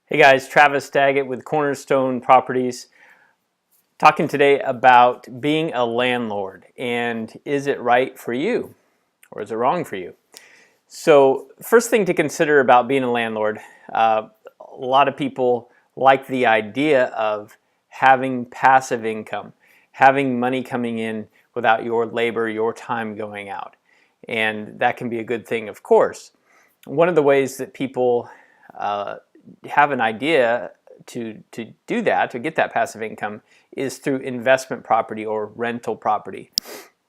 Hey guys, Travis Daggett with Cornerstone Properties, talking today about being a landlord and is it right for you or is it wrong for you? So first thing to consider about being a landlord, a lot of people like the idea of having passive income, having money coming in without your labor, your time going out. And that can be a good thing, of course. One of the ways that people have an idea to do that, to get that passive income, is through investment property or rental property.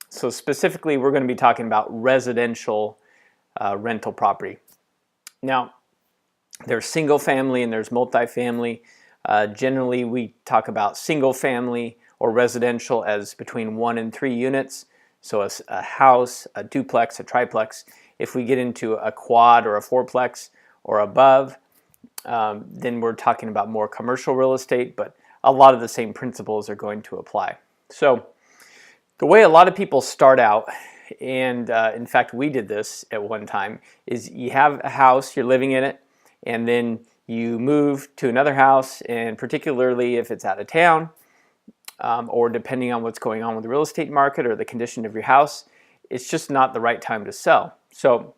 So specifically, we're going to be talking about residential rental property. Now, there's single family and there's multifamily. Generally, we talk about single family or residential as between 1 and 3 units. So a house, a duplex, a triplex. If we get into a quad or a fourplex or above, then we're talking about more commercial real estate, but a lot of the same principles are going to apply. So the way a lot of people start out, and in fact we did this at one time, is you have a house, you're living in it, and then you move to another house, and particularly if it's out of town, or depending on what's going on with the real estate market or the condition of your house, it's just not the right time to sell. So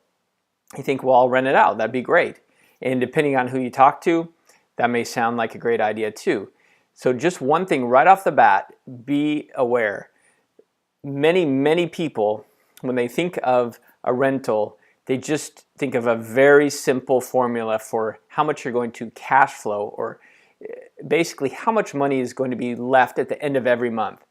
you think, well, I'll rent it out, that'd be great. And depending on who you talk to, that may sound like a great idea too. So just one thing right off the bat, be aware. Many people, when they think of a rental, they just think of a very simple formula for how much you're going to cash flow, or basically how much money is going to be left at the end of every month.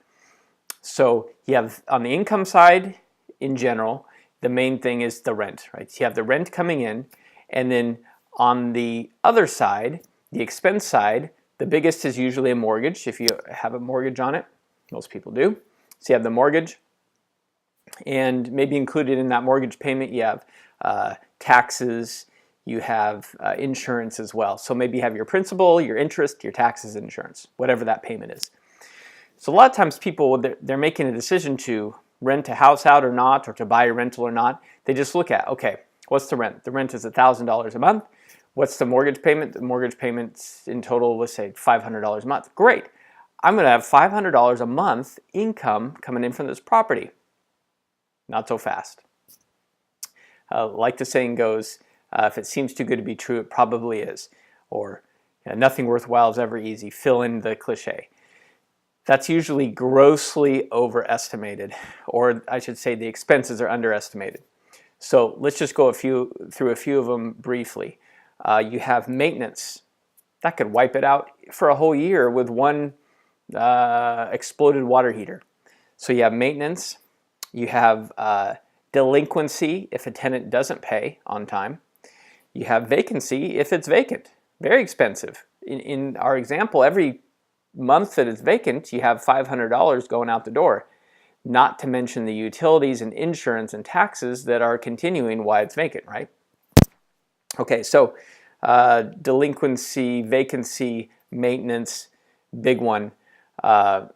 So you have on the income side, in general, the main thing is the rent, right? So you have the rent coming in, and then on the other side, the expense side, the biggest is usually a mortgage, if you have a mortgage on it. Most people do. So you have the mortgage, and maybe included in that mortgage payment you have taxes, you have insurance as well. So maybe you have your principal, your interest, your taxes, insurance, whatever that payment is. So a lot of times people, they're making a decision to rent a house out or not, or to buy a rental or not. They just look at, okay, what's the rent? The rent is $1,000 a month. What's the mortgage payment? The mortgage payment's in total, let's say $500 a month. Great. I'm going to have $500 a month income coming in from this property. Not so fast. Like the saying goes, if it seems too good to be true, it probably is. Or nothing worthwhile is ever easy. Fill in the cliche. That's usually grossly overestimated, or I should say the expenses are underestimated. So let's just go through a few of them briefly. You have maintenance. That could wipe it out for a whole year with one exploded water heater. So you have maintenance. You have delinquency if a tenant doesn't pay on time. You have vacancy if it's vacant. Very expensive. In our example, every month that it's vacant, you have $500 going out the door. Not to mention the utilities and insurance and taxes that are continuing while it's vacant, right? Okay, so delinquency, vacancy, maintenance, big one. A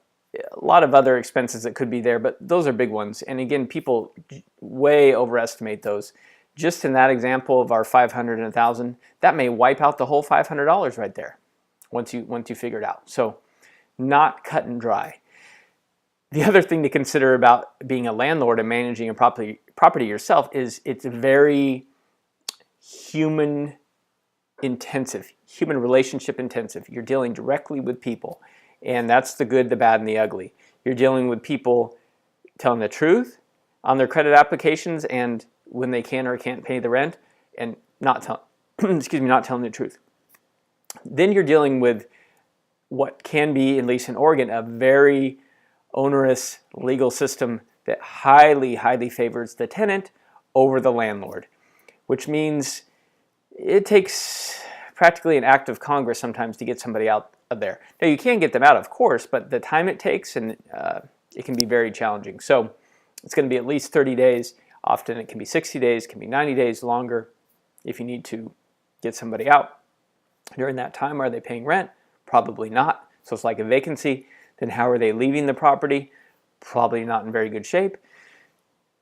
lot of other expenses that could be there, but those are big ones. And again, people way overestimate those. Just in that example of our 500 and 1,000, that may wipe out the whole $500 right there once you figure it out. So not cut and dry. The other thing to consider about being a landlord and managing a property yourself is it's very human intensive, human relationship intensive. You're dealing directly with people, and that's the good, the bad, and the ugly. You're dealing with people telling the truth on their credit applications and when they can or can't pay the rent, and not telling the truth. Then you're dealing with what can be, at least in Oregon, a very onerous legal system that highly favors the tenant over the landlord, which means it takes practically an act of Congress sometimes to get somebody out of there. Now you can get them out, of course, but the time it takes, and it can be very challenging. So it's going to be at least 30 days. Often it can be 60 days, can be 90 days longer if you need to get somebody out. During that time, are they paying rent? Probably not. So it's like a vacancy. Then how are they leaving the property? Probably not in very good shape.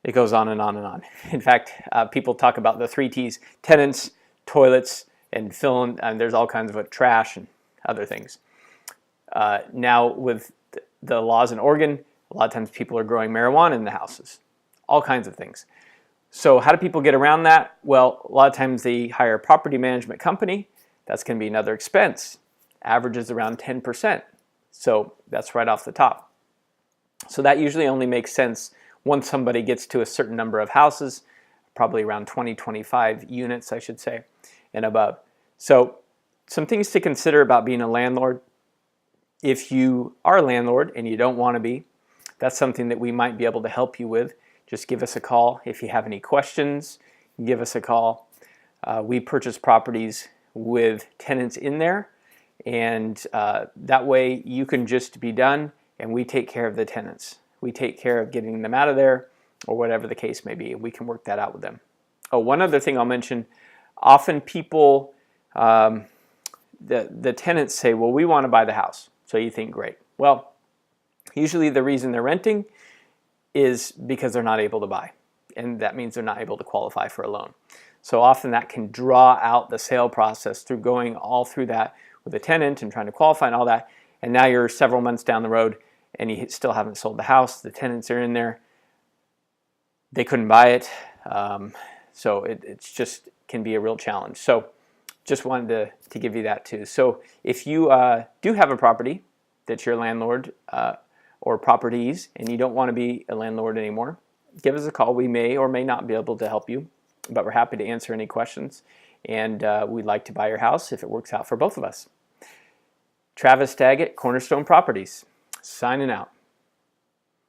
It goes on and on and on. In fact, people talk about the 3 T's: tenants, toilets, and filling, and there's all kinds of trash and other things. Now with the laws in Oregon, a lot of times people are growing marijuana in the houses, all kinds of things. So how do people get around that? Well, a lot of times they hire a property management company. That's going to be another expense. Averages around 10%. So that's right off the top. So that usually only makes sense once somebody gets to a certain number of houses, probably around 20, 25 units, I should say, and above. So some things to consider about being a landlord. If you are a landlord and you don't want to be, that's something that we might be able to help you with. Just give us a call. If you have any questions, give us a call. We purchase properties with tenants in there, and that way you can just be done, and we take care of the tenants. We take care of getting them out of there, or whatever the case may be. We can work that out with them. Oh, one other thing I'll mention, often people, the tenants say, well, we want to buy the house. So you think, great. Well, usually the reason they're renting is because they're not able to buy, and that means they're not able to qualify for a loan. So often that can draw out the sale process through going all through that with a tenant and trying to qualify and all that, and now you're several months down the road and you still haven't sold the house. The tenants are in there. They couldn't buy it, so it's just can be a real challenge. So just wanted to give you that too. So if you do have a property that you're a landlord or properties and you don't want to be a landlord anymore, give us a call. We may or may not be able to help you, but we're happy to answer any questions, and we'd like to buy your house if it works out for both of us. Travis Daggett, Cornerstone Properties, signing out.